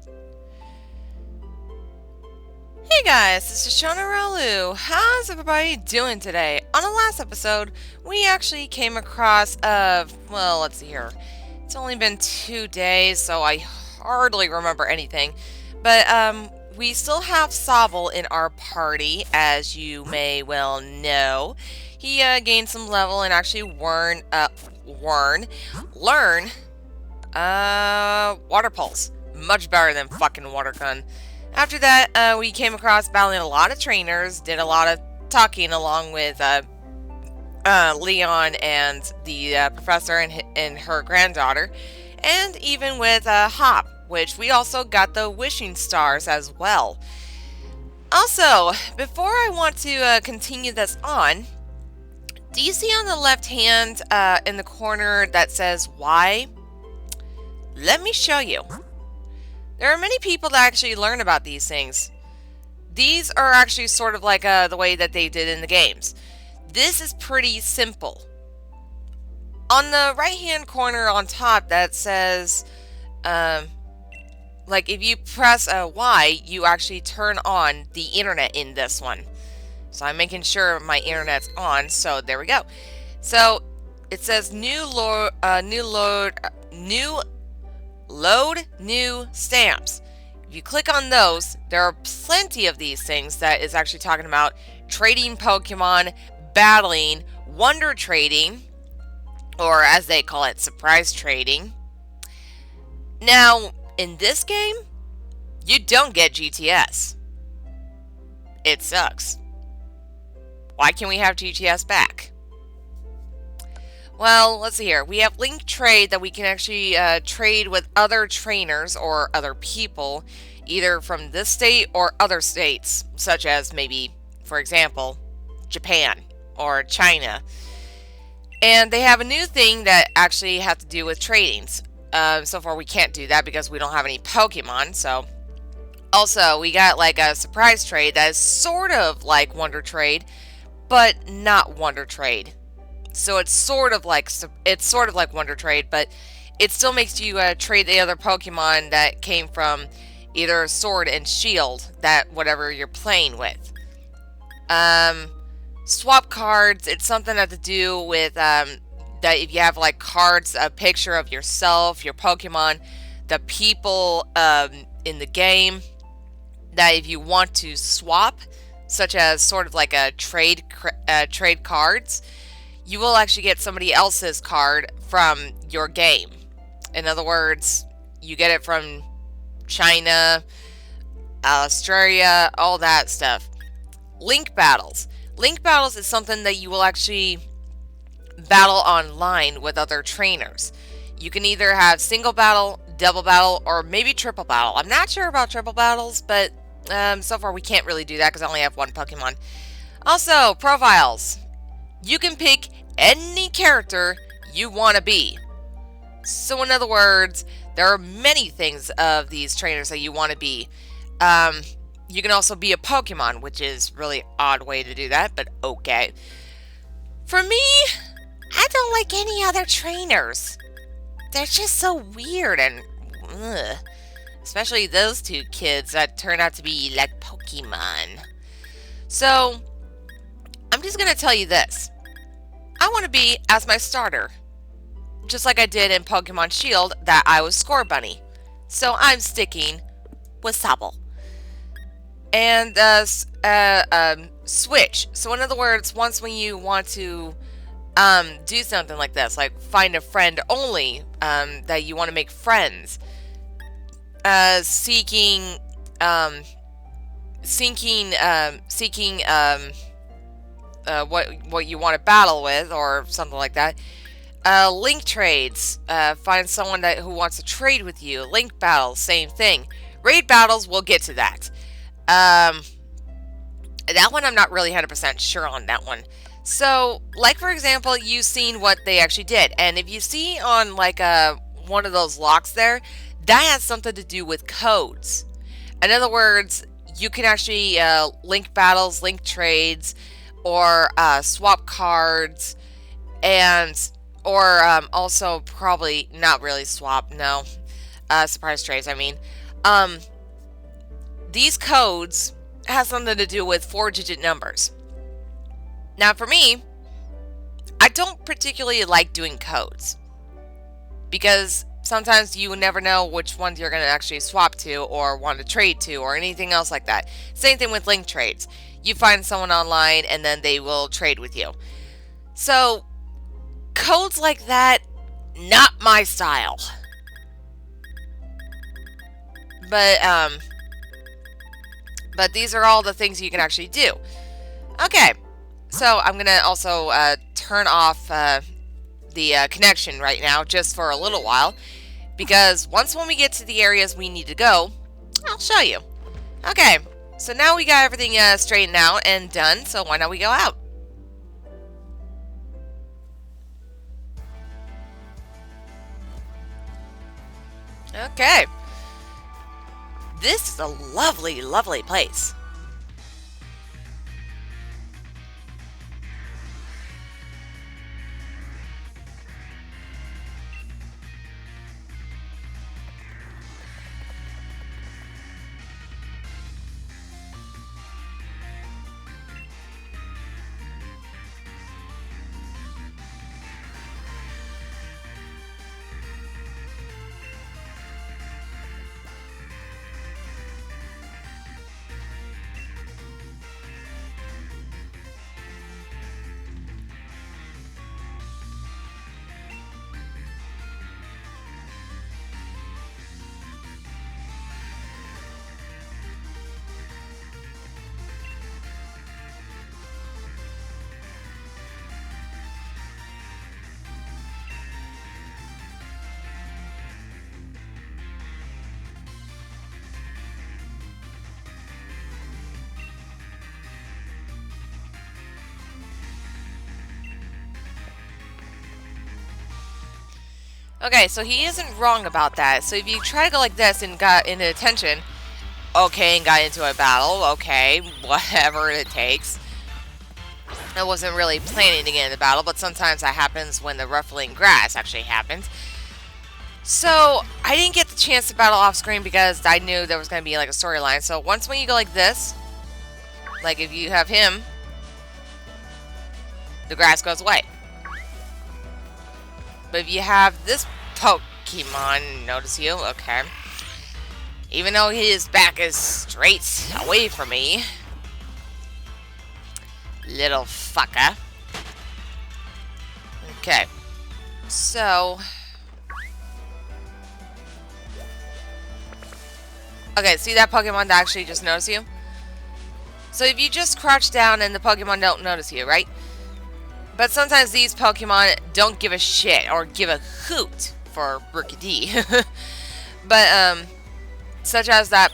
Hey guys, this is Shona Ralu. How's everybody doing today? On the last episode, we actually came across well, let's see here. It's only been 2 days, so I hardly remember anything. But we still have Sobble in our party, as you may well know. He gained some level and actually learn water pulse. Much better than fucking water gun. After that, we came across battling a lot of trainers, did a lot of talking along with Leon and the professor and her granddaughter, and even with Hop, which we also got the wishing stars as well. Also, before I want to continue this on, do you see on the left hand in the corner that says why? Let me show you. There are many people that actually learn about these things. These are actually sort of like the way that they did in the games. This is pretty simple. On the right hand corner on top that says, like if you press Y, you actually turn on the internet in this one. So I'm making sure my internet's on, so there we go. So it says load new stamps. If you click on those, there are plenty of these things that is actually talking about trading Pokemon, battling, wonder trading, or as they call it, surprise trading. Now, in this game, you don't get GTS. It sucks. Why can't we have GTS back? Well, let's see here. We have link trade that we can actually trade with other trainers or other people, either from this state or other states, such as maybe, for example, Japan or China. And they have a new thing that actually has to do with tradings. So far we can't do that because we don't have any Pokemon, so... Also, we got like a surprise trade that is sort of like Wonder Trade, but not Wonder Trade. So it's sort of like Wonder Trade, but it still makes you trade the other Pokemon that came from either Sword and Shield, that whatever you're playing with. Swap cards. It's something that to do with that if you have like cards, a picture of yourself, your Pokemon, the people in the game, that if you want to swap, such as sort of like a trade cards, you will actually get somebody else's card from your game. In other words, you get it from China, Australia, all that stuff. Link battles. Link battles is something that you will actually battle online with other trainers. You can either have single battle, double battle, or maybe triple battle. I'm not sure about triple battles, but so far we can't really do that because I only have one Pokemon. Also, profiles. You can pick any character you want to be. So in other words, there are many things of these trainers that you want to be. You can also be a Pokemon, which is really odd way to do that, but okay. For me, I don't like any other trainers. They're just so weird and ugh. Especially those two kids that turn out to be like Pokemon. So, I'm just gonna tell you this. I want to be as my starter. Just like I did in Pokemon Shield, that I was Score Bunny. So I'm sticking with Sobble. And switch. So in other words, once when you want to do something like this, like find a friend only, that you want to make friends, seeking what you want to battle with or something like that. Link trades. Find someone who wants to trade with you. Link battles, same thing. Raid battles, we'll get to that. That one I'm not really 100% sure on that one. So, like for example, you've seen what they actually did, and if you see on like one of those locks there, that has something to do with codes. In other words, you can actually link battles, link trades, or swap cards, or also probably not really swap, no, surprise trades, I mean. Um, these codes has something to do with 4-digit numbers. Now, for me, I don't particularly like doing codes because sometimes you never know which ones you're going to actually swap to or want to trade to or anything else like that. Same thing with link trades. You find someone online and then they will trade with you. So, codes like that, not my style. But these are all the things you can actually do. Okay, so I'm going to also turn off the connection right now just for a little while, because when we get to the areas we need to go, I'll show you. Okay, so now we got everything straightened out and done, so why don't we go out? Okay. This is a lovely, lovely place. Okay, so he isn't wrong about that. So if you try to go like this and got into attention, okay, and got into a battle, okay, whatever it takes. I wasn't really planning to get in the battle, but sometimes that happens when the ruffling grass actually happens. So I didn't get the chance to battle off screen because I knew there was going to be like a storyline. So when you go like this, like if you have him, the grass goes away. But if you have this Pokemon notice you, okay. Even though his back is straight away from me. Little fucker. Okay. So. Okay, see that Pokemon that actually just noticed you? So if you just crouch down and the Pokemon don't notice you, right? But sometimes these Pokemon don't give a shit or give a hoot for Rookie D. But, such as that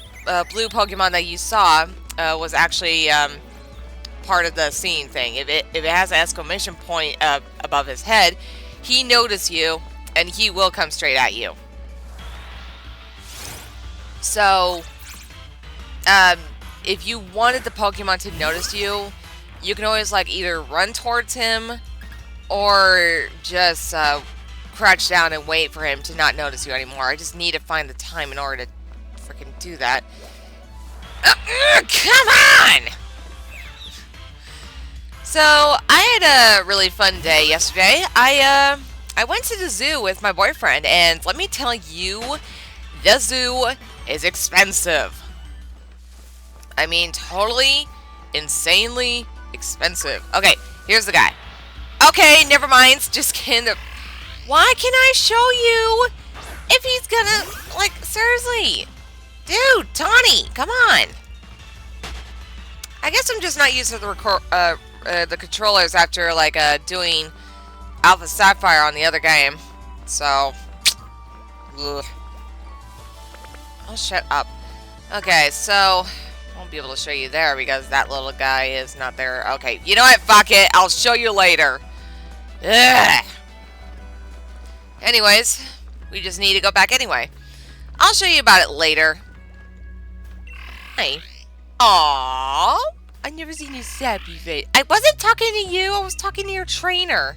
blue Pokemon that you saw was actually part of the scene thing. If it has an exclamation point above his head, he notices you and he will come straight at you. So, if you wanted the Pokemon to notice you, you can always like either run towards him or just crouch down and wait for him to not notice you anymore. I just need to find the time in order to freaking do that. Come on! So I had a really fun day yesterday. I went to the zoo with my boyfriend, and let me tell you, the zoo is expensive. I mean, totally, insanely expensive. Okay, here's the guy. Okay, never mind. Just kidding. Why can I show you if he's gonna, like, seriously? Dude, Tawny, come on. I guess I'm just not used to the controllers after, like, doing Alpha Sapphire on the other game. So, ugh. Oh, shut up. Okay, so won't be able to show you there because that little guy is not there. Okay, you know what? Fuck it. I'll show you later. Ugh. Anyways, we just need to go back anyway. I'll show you about it later. Hi. Aww. I've never seen you sappy face. I wasn't talking to you. I was talking to your trainer.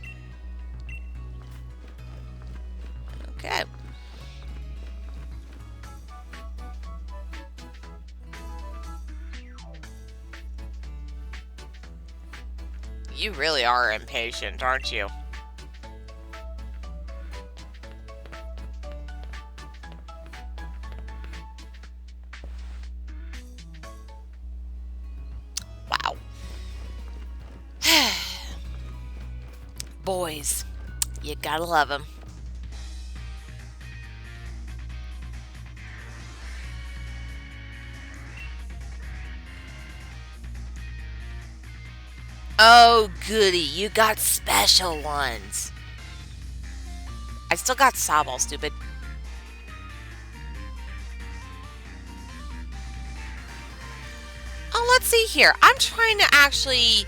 Okay. You really are impatient, aren't you? Wow. Boys, you gotta love them. Oh, goody, you got special ones. I still got Sobble, stupid. Oh, let's see here. I'm trying to actually...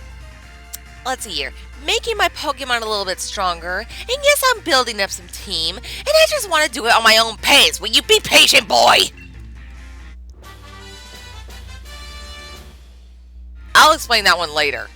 Let's see here. Making my Pokemon a little bit stronger. And yes, I'm building up some team. And I just want to do it on my own pace. Will you be patient, boy? I'll explain that one later.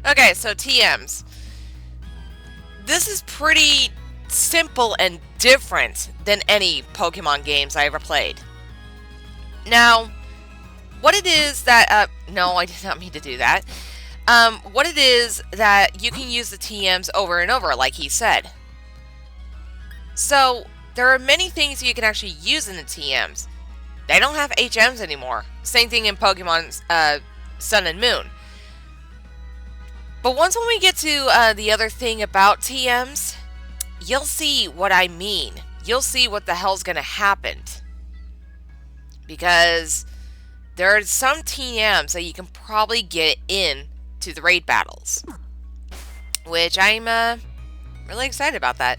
Okay, so TMs. This is pretty simple and different than any Pokemon games I ever played. Now, what it is that, no, I did not mean to do that. What it is that you can use the TMs over and over, like he said. So, there are many things you can actually use in the TMs. They don't have HMs anymore. Same thing in Pokemon Sun and Moon. But once when we get to the other thing about TMs, you'll see what I mean. You'll see what the hell's going to happen. Because there are some TMs that you can probably get in to the raid battles. Which I'm really excited about that.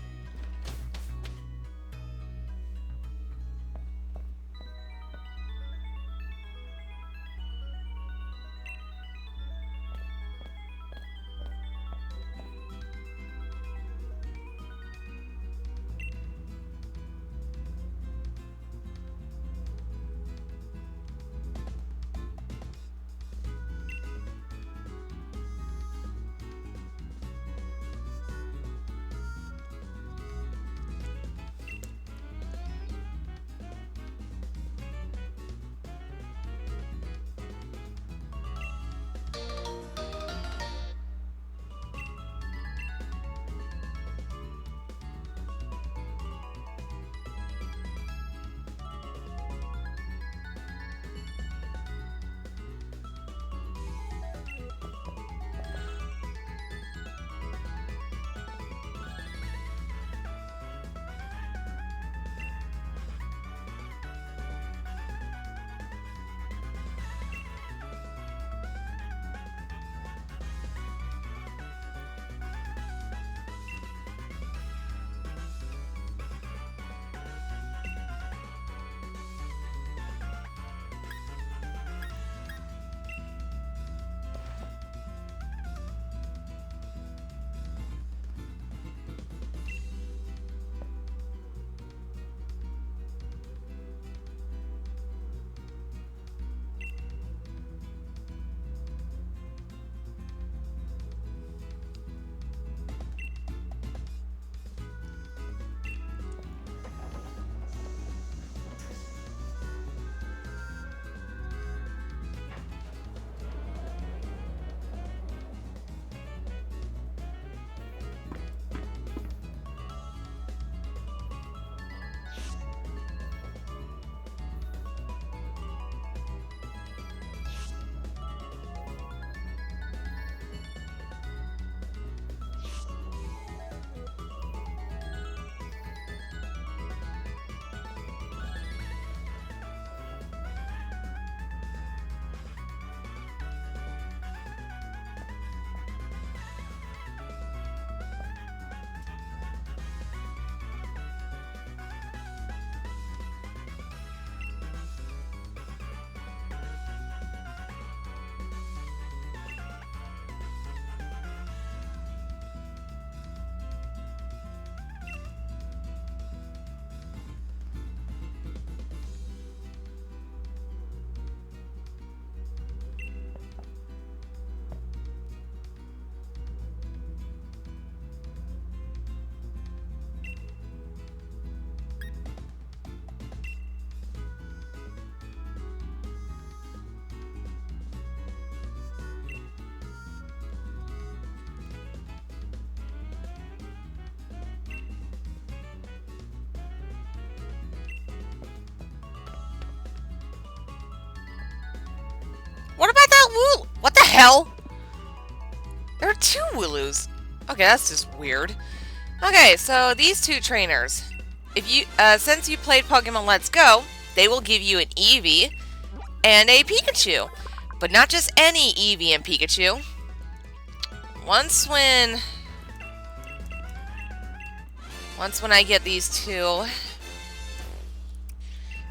hell? There are two Wooloos. Okay, that's just weird. Okay, so these two trainers. If you, since you played Pokemon Let's Go, they will give you an Eevee and a Pikachu. But not just any Eevee and Pikachu. Once when I get these two,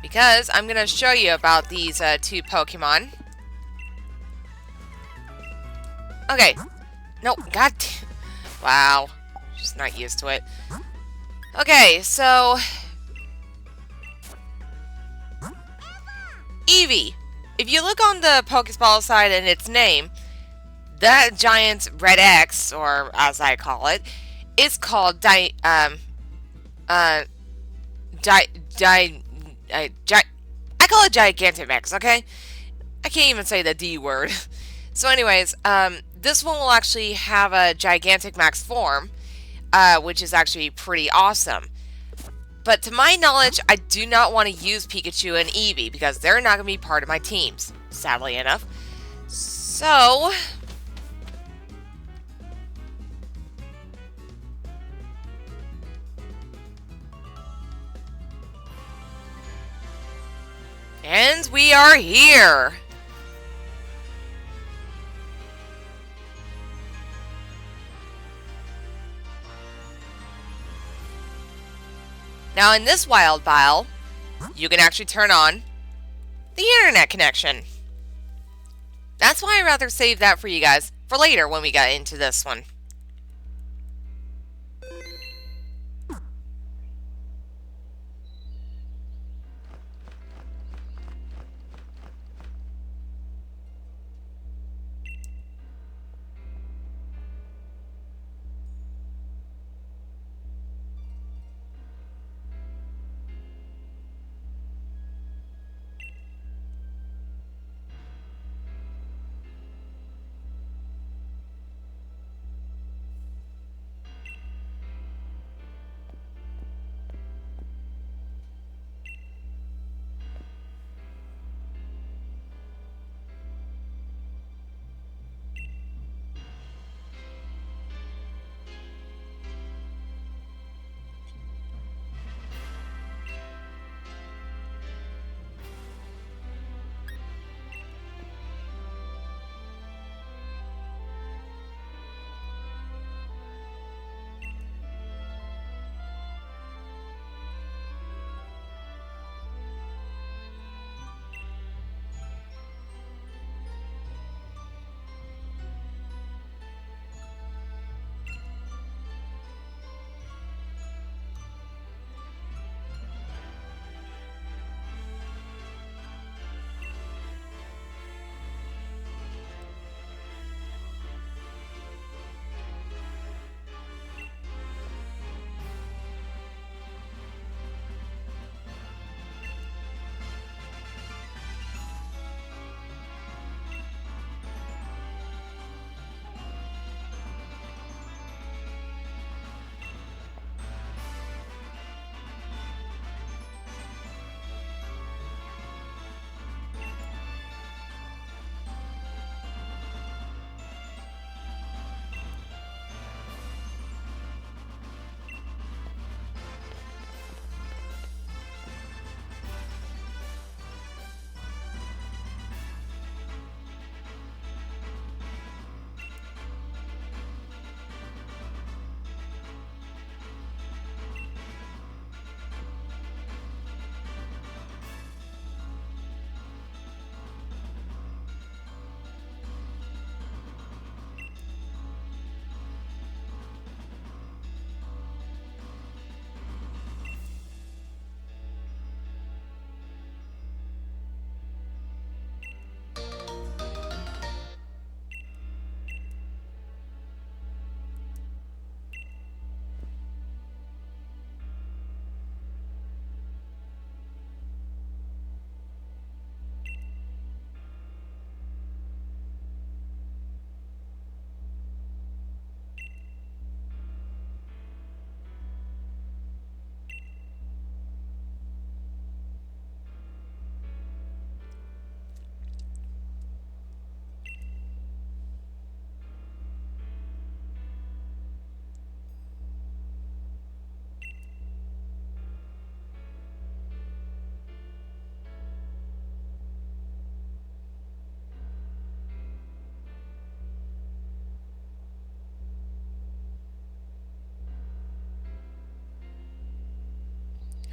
because I'm going to show you about these two Pokemon. Okay. No, god. Wow. Just not used to it. Okay, so Eevee. If you look on the Pokeball side and its name, that giant red X, or as I call it, is called I call it Gigantamax, okay? I can't even say the D word. So anyways, this one will actually have a Gigantamax form, which is actually pretty awesome. But to my knowledge, I do not want to use Pikachu and Eevee because they're not going to be part of my teams, sadly enough. So and we are here. Now in this wild bile, you can actually turn on the internet connection. That's why I'd rather save that for you guys for later when we get into this one.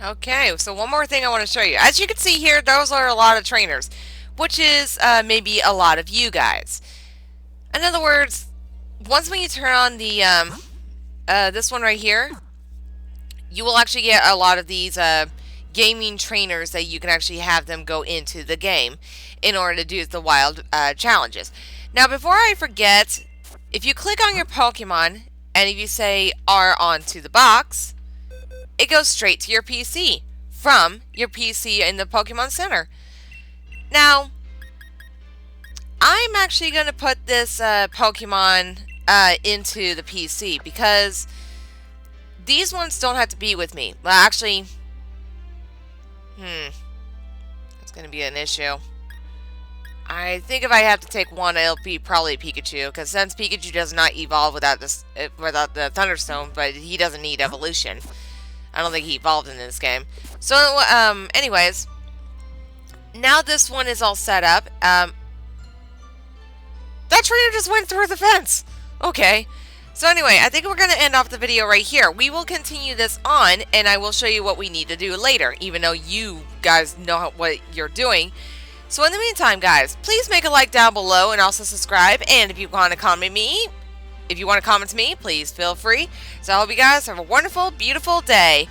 Okay, so one more thing I want to show you. As you can see here, those are a lot of trainers, which is maybe a lot of you guys. In other words, once when you turn on the this one right here, you will actually get a lot of these gaming trainers that you can actually have them go into the game in order to do the wild challenges. Now, before I forget, if you click on your Pokemon and if you say R onto the box, it goes straight to your PC from your PC in the Pokemon Center. Now, I'm actually going to put this Pokemon into the PC because these ones don't have to be with me. Well, actually, it's going to be an issue. I think if I have to take one, it'll be probably Pikachu, because since Pikachu does not evolve without the Thunderstone, but he doesn't need evolution. I don't think he evolved in this game. So, anyways, now this one is all set up. That trainer just went through the fence. Okay. So anyway, I think we're going to end off the video right here. We will continue this on, and I will show you what we need to do later, even though you guys know what you're doing. So in the meantime, guys, please make a like down below and also subscribe. And if you want to comment to me, please feel free. So I hope you guys have a wonderful, beautiful day.